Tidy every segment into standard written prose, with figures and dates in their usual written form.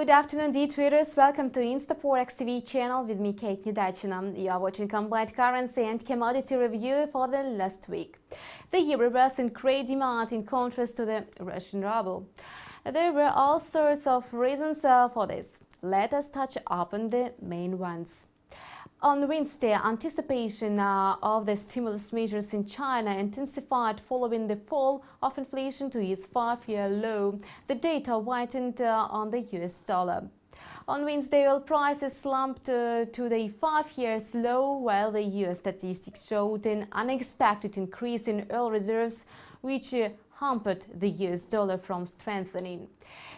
Good afternoon, day traders. Welcome to ИнстаФорекс TV channel with me, Kate Nidachina. You are watching combined currency and commodity review for the last week. The euro rose in great demand in contrast to the Russian ruble. There were all sorts of reasons for this. Let us touch upon the main ones. On Wednesday, anticipation of the stimulus measures in China intensified following the fall of inflation to its 5-year low. The data widened on the US dollar. On Wednesday, oil prices slumped to the 5-year low, while the US statistics showed an unexpected increase in oil reserves, which hampered the US dollar from strengthening.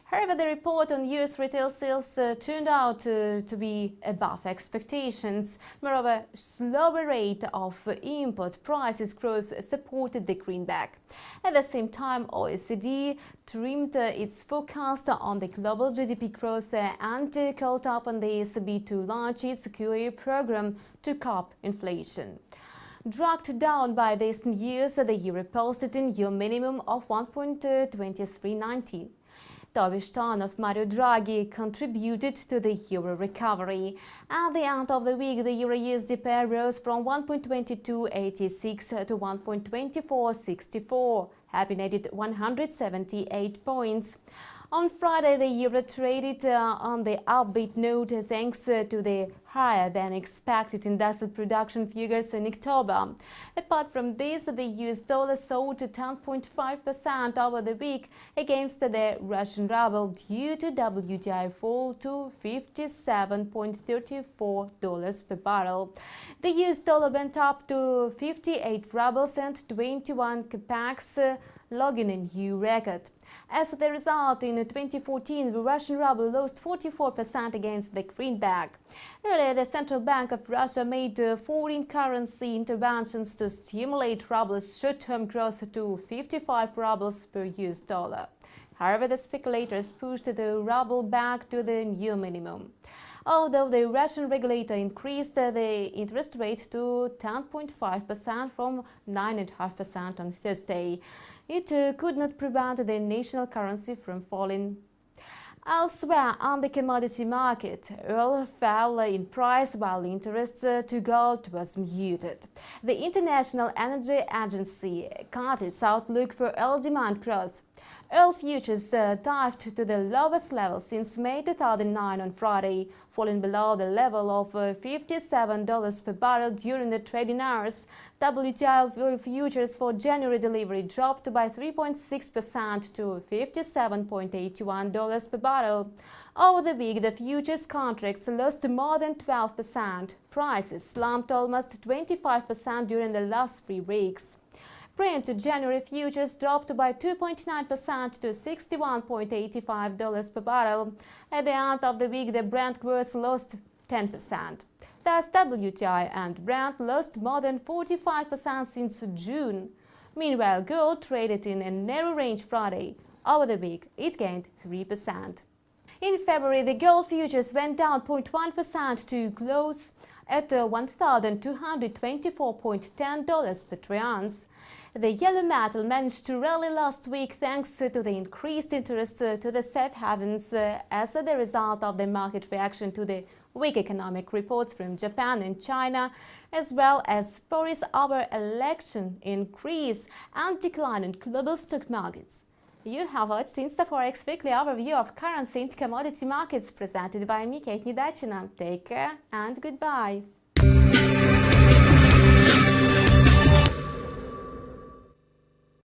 However, the report on US retail sales turned out to be above expectations. Moreover, slower rate of import prices growth supported the greenback. At the same time, OECD trimmed its forecast on the global GDP growth and called upon the ECB to launch its QE program to curb inflation. Dragged down by this news, the euro posted a new minimum of 1.2390. Dovish tone of Mario Draghi contributed to the euro recovery. At the end of the week, the euro-USD pair rose from 1.2286 to 1.2464, having added 178 points. On Friday, the euro traded on the upbeat note thanks to the higher-than-expected industrial production figures in October. Apart from this, the US dollar soared 10.5% over the week against the Russian ruble due to WTI fall to $57.34 per barrel. The US dollar went up to 58 rubles and 21 kopecks, logging a new record. As a result, in 2014, the Russian ruble lost 44% against the greenback. Earlier, the Central Bank of Russia made foreign currency interventions to stimulate ruble's short-term growth to 55 rubles per US dollar. However, the speculators pushed the ruble back to the new minimum. Although the Russian regulator increased the interest rate to 10.5% from 9.5% on Thursday, it could not prevent the national currency from falling. Elsewhere, on the commodity market, oil fell in price while interest to gold was muted. The International Energy Agency cut its outlook for oil demand growth. Oil futures dived to the lowest level since May 2009 on Friday, falling below the level of $57 per barrel during the trading hours. WTI oil futures for January delivery dropped by 3.6% to $57.81 per barrel. Over the week, the futures contracts lost more than 12%. Prices slumped almost 25% during the last 3 weeks. Brent January futures dropped by 2.9% to $61.85 per barrel. At the end of the week, the Brent crude lost 10%. Thus, WTI and Brent lost more than 45% since June. Meanwhile, gold traded in a narrow range Friday. Over the week, it gained 3%. In February, the gold futures went down 0.1% to close at $1,224.10 per trounce. The yellow metal managed to rally last week thanks to the increased interest to the safe havens as a result of the market reaction to the weak economic reports from Japan and China, as well as spurious over-election in Greece and decline in global stock markets. You have watched ИнстаФорекс weekly overview of currency and commodity markets presented by me, Kate Nidachina. Take care and goodbye.